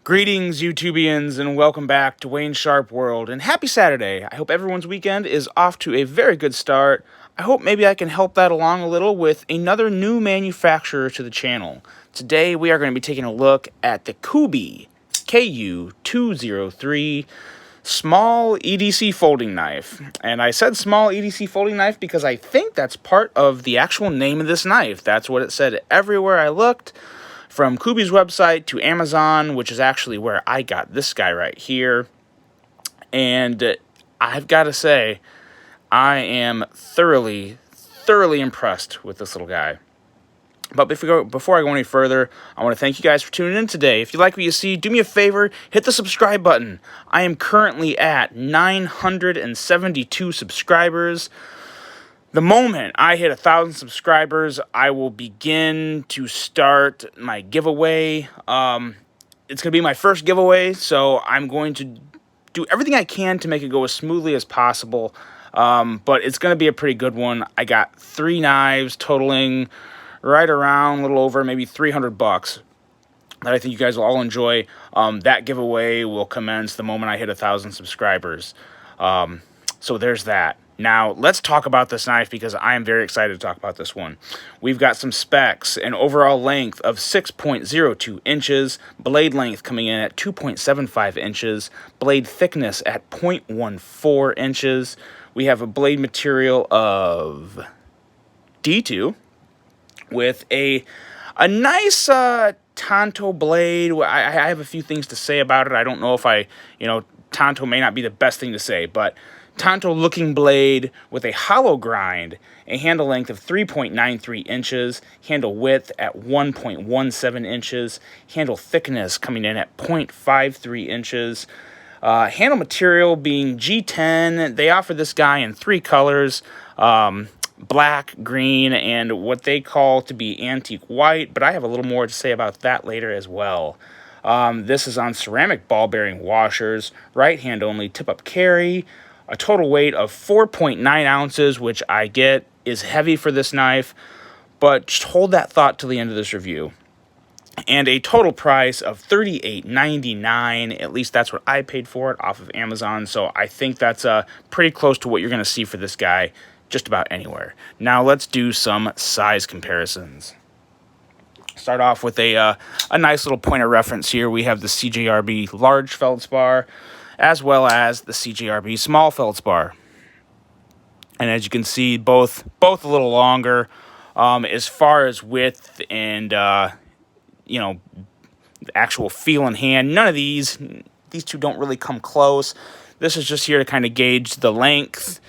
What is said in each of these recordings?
Greetings, YouTubians, and welcome back to Wayne Sharp World, and happy Saturday. I hope everyone's weekend is off to a very good start. I hope maybe I can help that along a little with another new manufacturer to the channel. Today, we are going to be taking a look at the Kubey KU203 small EDC folding knife. And I said small EDC folding knife because I think that's part of the actual name of this knife. That's what it said everywhere I looked. From Kubey's website to Amazon, which is actually where I got this guy right here. And I've got to say, I am thoroughly impressed with this little guy. But before I go any further, I want to thank you guys for tuning in today. If you like what you see, do me a favor, hit the subscribe button. I am currently at 972 subscribers. The moment I hit 1,000 subscribers, I will begin to start my giveaway. It's going to be my first giveaway, so I'm going to do everything I can to make it go as smoothly as possible. But it's going to be a pretty good one. I got 3 knives totaling right around a little over maybe $300 that I think you guys will all enjoy. That giveaway will commence the moment I hit 1,000 subscribers. So there's that. Now, let's talk about this knife because I am very excited to talk about this one. We've got some specs, an overall length of 6.02 inches, blade length coming in at 2.75 inches, blade thickness at 0.14 inches. We have a blade material of D2 with a nice Tanto blade. I have a few things to say about it. I don't know if Tanto may not be the best thing to say, but Tanto looking blade with a hollow grind, a handle length of 3.93 inches, handle width at 1.17 inches, handle thickness coming in at 0.53 inches, handle material being G10. They offer this guy in 3 colors, black, green, and what they call to be antique white, but I have a little more to say about that later as well. This is on ceramic ball bearing washers, right hand only tip-up carry, a total weight of 4.9 ounces, which I get is heavy for this knife, but just hold that thought till the end of this review. And a total price of $38.99, at least that's what I paid for it off of Amazon, so I think that's pretty close to what you're going to see for this guy just about anywhere. Now let's do some size comparisons. Start off with a nice little point of reference here. We have the CJRB large feldspar, as well as the CJRB small feldspar. And as you can see, both a little longer. As far as width and, actual feel in hand, none of these two don't really come close. This is just here to kind of gauge the length.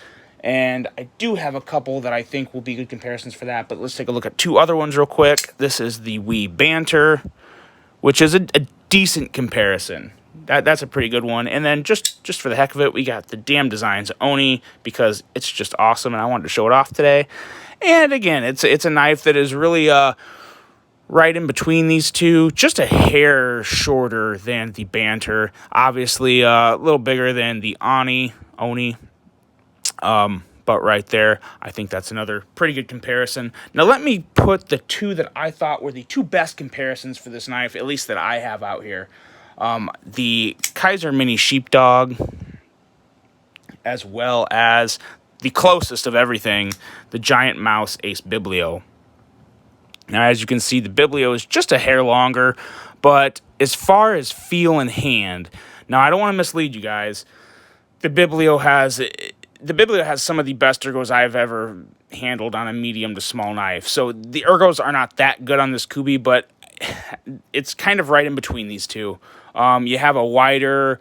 And I do have a couple that I think will be good comparisons for that, but let's take a look at 2 other ones real quick. This is the Wee Banter, which is a decent comparison. That's a pretty good one. And then just for the heck of it, we got the Damn Designs Oni because it's just awesome and I wanted to show it off today. And again, it's a knife that is really right in between these two, just a hair shorter than the Banter. Obviously a little bigger than the Oni. But right there, I think that's another pretty good comparison. Now let me put the 2 that I thought were the 2 best comparisons for this knife, at least that I have out here. The Kaiser Mini Sheepdog, as well as the closest of everything, the Giant Mouse Ace Biblio. Now, as you can see, the Biblio is just a hair longer, but as far as feel in hand, now I don't want to mislead you guys, the Biblio has some of the best ergos I've ever handled on a medium to small knife. So the ergos are not that good on this Kubey, but it's kind of right in between these two. You have a wider,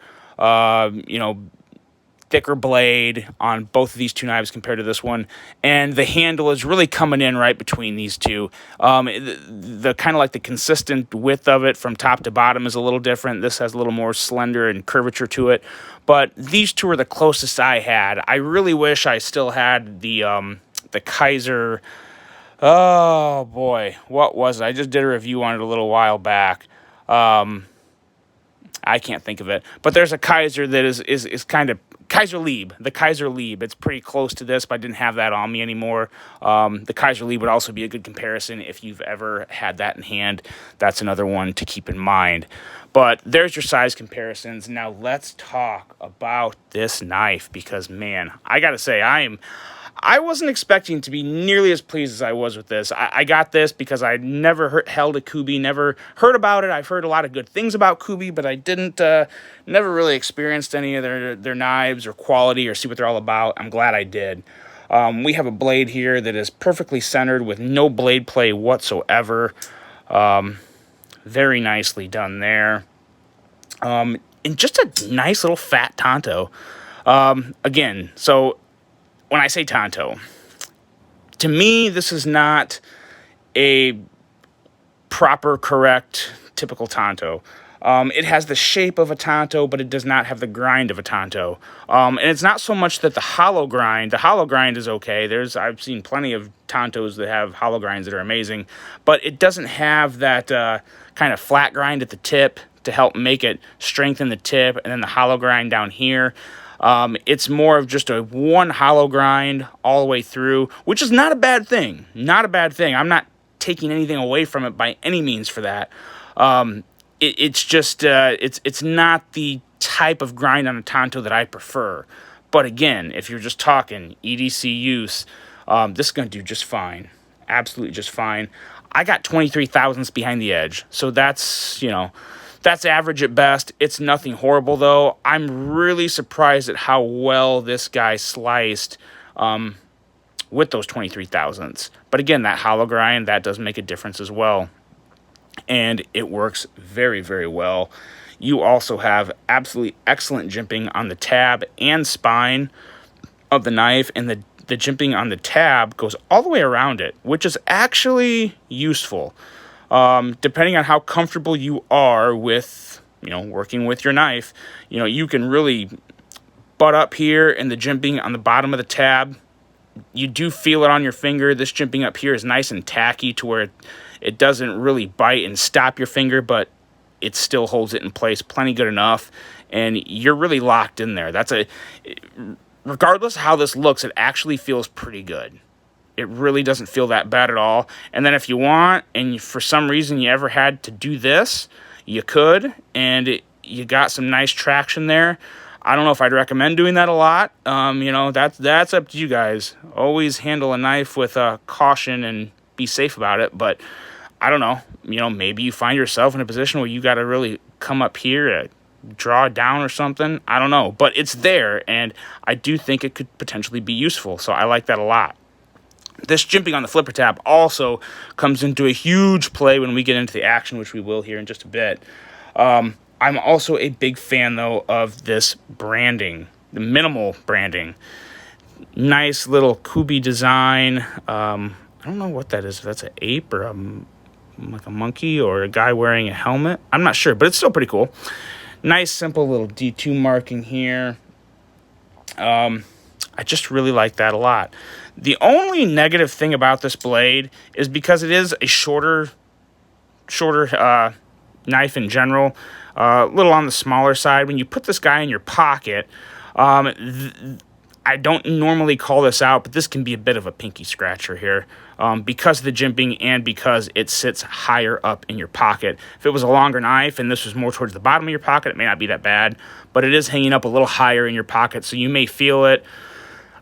thicker blade on both of these 2 knives compared to this one, and the handle is really coming in right between these two. The kind of like the consistent width of it from top to bottom is a little different. This has a little more slender and curvature to it, but these 2 are the closest I had. I really wish I still had the Kaiser. Oh boy, what was it? I just did a review on it a little while back. I can't think of it, but there's a Kaiser that is kind of The Kaiser Lieb. It's pretty close to this, but I didn't have that on me anymore. The Kaiser Lieb would also be a good comparison if you've ever had that in hand. That's another one to keep in mind. But there's your size comparisons. Now let's talk about this knife, because man, I gotta say, I wasn't expecting to be nearly as pleased as I was with this. I got this because I never held a Kubey, never heard about it. I've heard a lot of good things about Kubey, but I didn't, never really experienced any of their knives or quality or see what they're all about. I'm glad I did. We have a blade here that is perfectly centered with no blade play whatsoever. Very nicely done there. And just a nice little fat Tonto. Again, so when I say Tonto, to me, this is not a proper, correct, typical Tonto. It has the shape of a Tonto, but it does not have the grind of a Tonto. And it's not so much that the hollow grind is okay. I've seen plenty of Tontos that have hollow grinds that are amazing, but it doesn't have that kind of flat grind at the tip to help make it strengthen the tip, and then the hollow grind down here. It's more of just a one hollow grind all the way through, which is not a bad thing. Not a bad thing. I'm not taking anything away from it by any means for that. It's just, it's not the type of grind on a Tonto that I prefer. But again, if you're just talking EDC use, this is going to do just fine. Absolutely just fine. I got 23 thousandths behind the edge. So that's, that's average at best. It's nothing horrible, though. I'm really surprised at how well this guy sliced with those 23 thousandths. But again, that hollow grind, that does make a difference as well. And it works very, very well. You also have absolutely excellent jimping on the tab and spine of the knife, and the jimping on the tab goes all the way around it, which is actually useful. Depending on how comfortable you are with, working with your knife, you can really butt up here, and the jimping on the bottom of the tab, you do feel it on your finger. This jimping up here is nice and tacky to where it doesn't really bite and stop your finger, but it still holds it in place plenty good enough, and you're really locked in there. Regardless of how this looks, it actually feels pretty good. It really doesn't feel that bad at all. And then if you want, and for some reason you ever had to do this, you could, and you got some nice traction there. I don't know if I'd recommend doing that a lot. That's up to you guys. Always handle a knife with caution and be safe about it. But I don't know. Maybe you find yourself in a position where you got to really come up here to draw it down or something. I don't know. But it's there, and I do think it could potentially be useful. So I like that a lot. This jimping on the flipper tab also comes into a huge play when we get into the action, which we will here in just a bit. I'm also a big fan, though, of this branding, the minimal branding. Nice little Kubey design. I don't know what that is, if that's an ape or like a monkey or a guy wearing a helmet. I'm not sure, but it's still pretty cool. Nice, simple little D2 marking here. I just really like that a lot. The only negative thing about this blade is because it is a shorter knife in general, a little on the smaller side. When you put this guy in your pocket, I don't normally call this out, but this can be a bit of a pinky scratcher here because of the jimping and because it sits higher up in your pocket. If it was a longer knife and this was more towards the bottom of your pocket, it may not be that bad, but it is hanging up a little higher in your pocket, so you may feel it.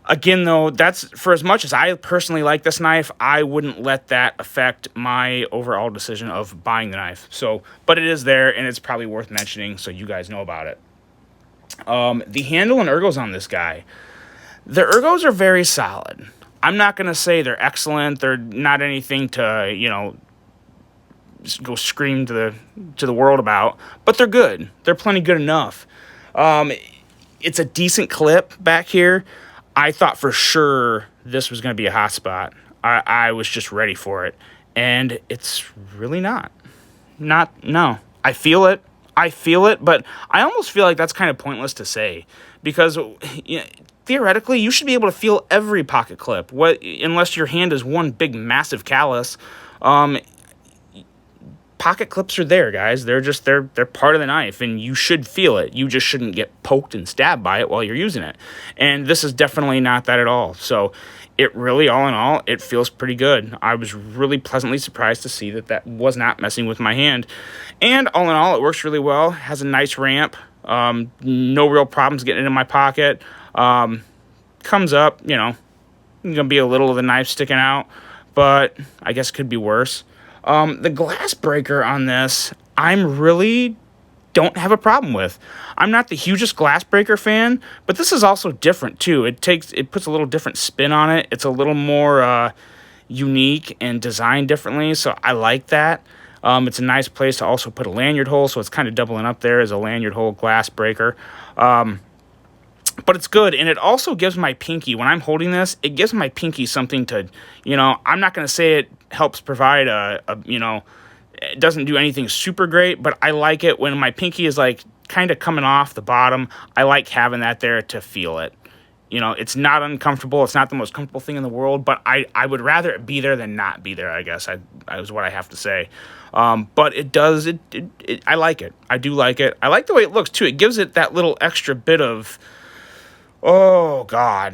Again, though, that's for as much as I personally like this knife, I wouldn't let that affect my overall decision of buying the knife. So, but it is there, and it's probably worth mentioning so you guys know about it. The handle and ergos on this guy. The ergos are very solid. I'm not going to say they're excellent. They're not anything to, go scream to the world about, but they're good. They're plenty good enough. It's a decent clip back here. I thought for sure this was going to be a hot spot. I was just ready for it, and it's really not. No. I feel it, but I almost feel like that's kind of pointless to say because theoretically, you should be able to feel every pocket clip, unless your hand is one big massive callus. But pocket clips are there, guys. They're part of the knife, and you should feel it. You just shouldn't get poked and stabbed by it while you're using it. And this is definitely not that at all. So it really, all in all, it feels pretty good. I was really pleasantly surprised to see that was not messing with my hand. And all in all, it works really well. Has a nice ramp. No real problems getting it in my pocket. Comes up, going to be a little of the knife sticking out, but I guess it could be worse. The glass breaker on this, I'm really don't have a problem with. I'm not the hugest glass breaker fan, but this is also different too. It puts a little different spin on it. It's a little more unique and designed differently, so I like that. It's a nice place to also put a lanyard hole, so it's kind of doubling up there as a lanyard hole glass breaker. But it's good, and it also gives my pinky, when I'm holding this, it gives my pinky something to, I'm not going to say it helps provide it doesn't do anything super great, but I like it when my pinky is like kind of coming off the bottom. I like having that there to feel it. It's not uncomfortable. It's not the most comfortable thing in the world, but I would rather it be there than not be there, I guess, is what I have to say. But it does, I like it. I do like it. I like the way it looks, too. It gives it that little extra bit of, oh, God.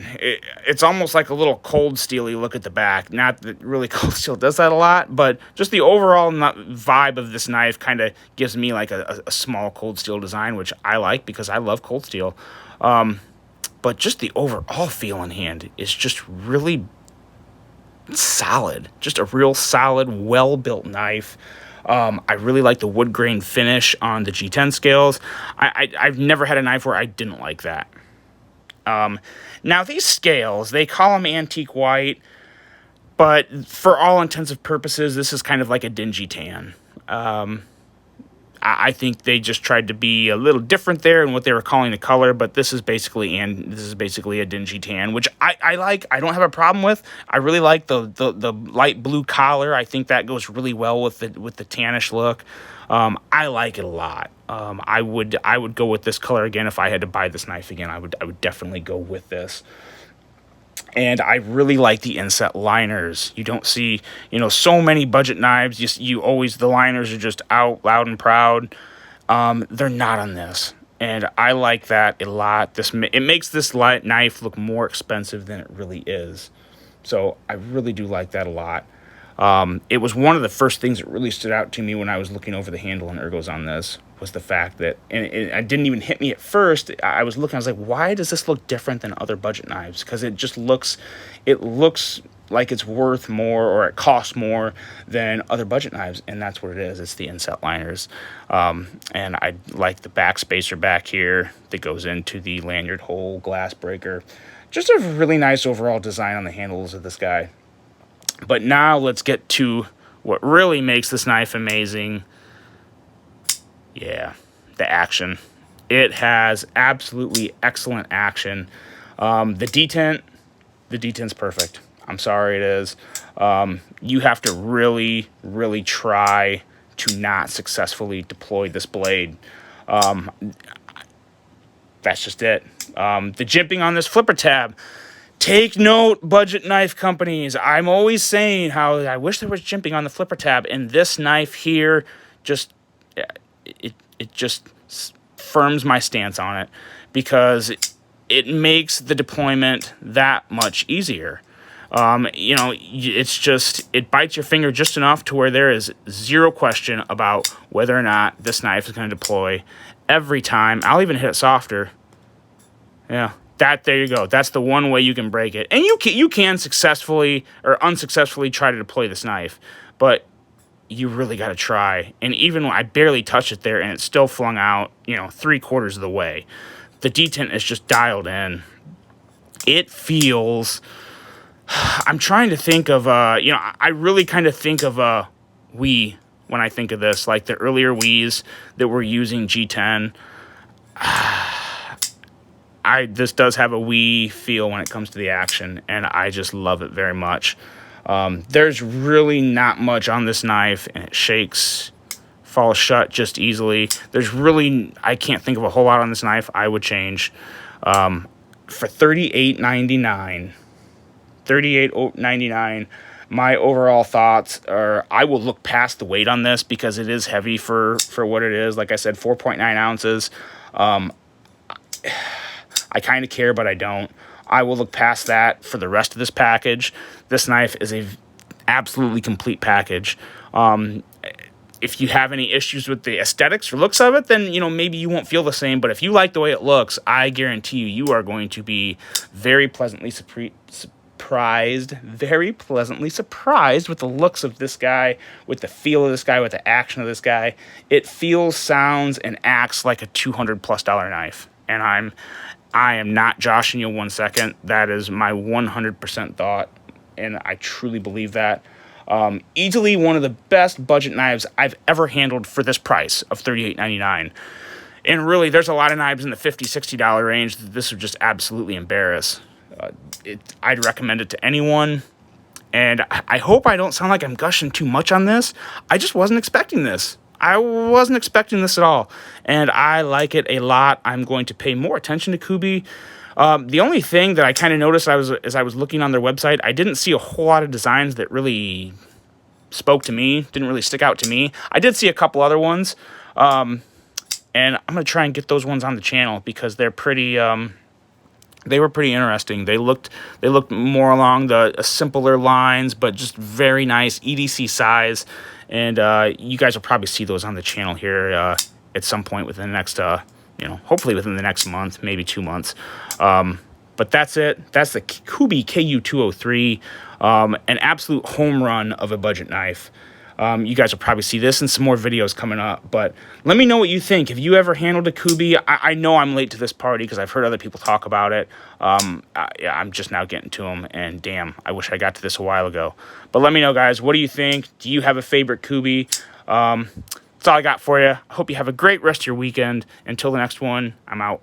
It's almost like a little Cold Steely look at the back. Not that really Cold Steel does that a lot, but just the overall vibe of this knife kind of gives me like a small Cold Steel design, which I like because I love Cold Steel. But just the overall feel in hand is just really solid. Just a real solid, well-built knife. I really like the wood grain finish on the G10 scales. I've never had a knife where I didn't like that. Now, these scales, they call them antique white, but for all intents and purposes, this is kind of like a dingy tan. I think they just tried to be a little different there in what they were calling the color, but this is basically a dingy tan, which I like. I don't have a problem with. I really like the light blue collar. I think that goes really well with the tannish look. I like it a lot. I would go with this color again if I had to buy this knife again. I would definitely go with this. And I really like the inset liners. You don't see, so many budget knives. You always, the liners are just out loud and proud. They're not on this. And I like that a lot. It makes this knife look more expensive than it really is. So I really do like that a lot. It was one of the first things that really stood out to me when I was looking over the handle and ergos on this, was the fact that, and it didn't even hit me at first. I was like, why does this look different than other budget knives? Because it looks like it's worth more, or it costs more than other budget knives, and that's what it is. It's the inset liners. And I like the back spacer back here that goes into the lanyard hole glass breaker. Just a really nice overall design on the handles of this guy. But now let's get to what really makes this knife amazing. Yeah, the action. It has absolutely excellent action. The detent's perfect. I'm sorry, it is. You have to really, really try to not successfully deploy this blade. That's just it. The jimping on this flipper tab. Take note, budget knife companies. I'm always saying how I wish there was jimping on the flipper tab, and this knife here just firms my stance on it, because it makes the deployment that much easier. It bites your finger just enough to where there is zero question about whether or not this knife is going to deploy every time. I'll even hit it softer. Yeah. There you go. That's the one way you can break it. And you can successfully or unsuccessfully try to deploy this knife, but you really got to try. And even when I barely touched it there and it still flung out, 3/4 of the way. The detent is just dialed in. It feels... I'm trying to think of, I really kind of think of Wii when I think of this, like the earlier Wiis that were using G10. This does have a Wii feel when it comes to the action, and I just love it very much. There's really not much on this knife, and it shakes, falls shut just easily. I can't think of a whole lot on this knife I would change. For $38.99, my overall thoughts are I will look past the weight on this because it is heavy for what it is. Like I said, 4.9 ounces. I kind of care, but I don't. I will look past that for the rest of this package. This knife is a absolutely complete package. If you have any issues with the aesthetics or looks of it, then, you know, maybe you won't feel the same. But if you like the way it looks, I guarantee you are going to be very pleasantly surprised with the looks of this guy, with the feel of this guy, with the action of this guy. It feels, sounds, and acts like a $200+ knife. And I am not joshing you 1 second. That is my 100% thought, and I truly believe that. Easily one of the best budget knives I've ever handled for this price of $38.99. And really, there's a lot of knives in the $50, $60 range that this would just absolutely embarrass. I'd recommend it to anyone. And I hope I don't sound like I'm gushing too much on this. I just wasn't expecting this. I wasn't expecting this at all. And I like it a lot. I'm going to pay more attention to Kubey. The only thing that I kind of noticed as I was looking on their website, I didn't see a whole lot of designs that really spoke to me, didn't really stick out to me. I did see a couple other ones, and I'm going to try and get those ones on the channel because they're pretty, they were pretty interesting. They looked more along the simpler lines, but just very nice EDC size, and you guys will probably see those on the channel here at some point within the next, hopefully within the next month, maybe 2 months. But that's it. That's the Kubey KU203, an absolute home run of a budget knife. You guys will probably see this in some more videos coming up. But let me know what you think. Have you ever handled a Kubey? I know I'm late to this party because I've heard other people talk about it. Yeah, I'm just now getting to them. And damn, I wish I got to this a while ago. But let me know, guys. What do you think? Do you have a favorite Kubey? That's all I got for you. I hope you have a great rest of your weekend. Until the next one, I'm out.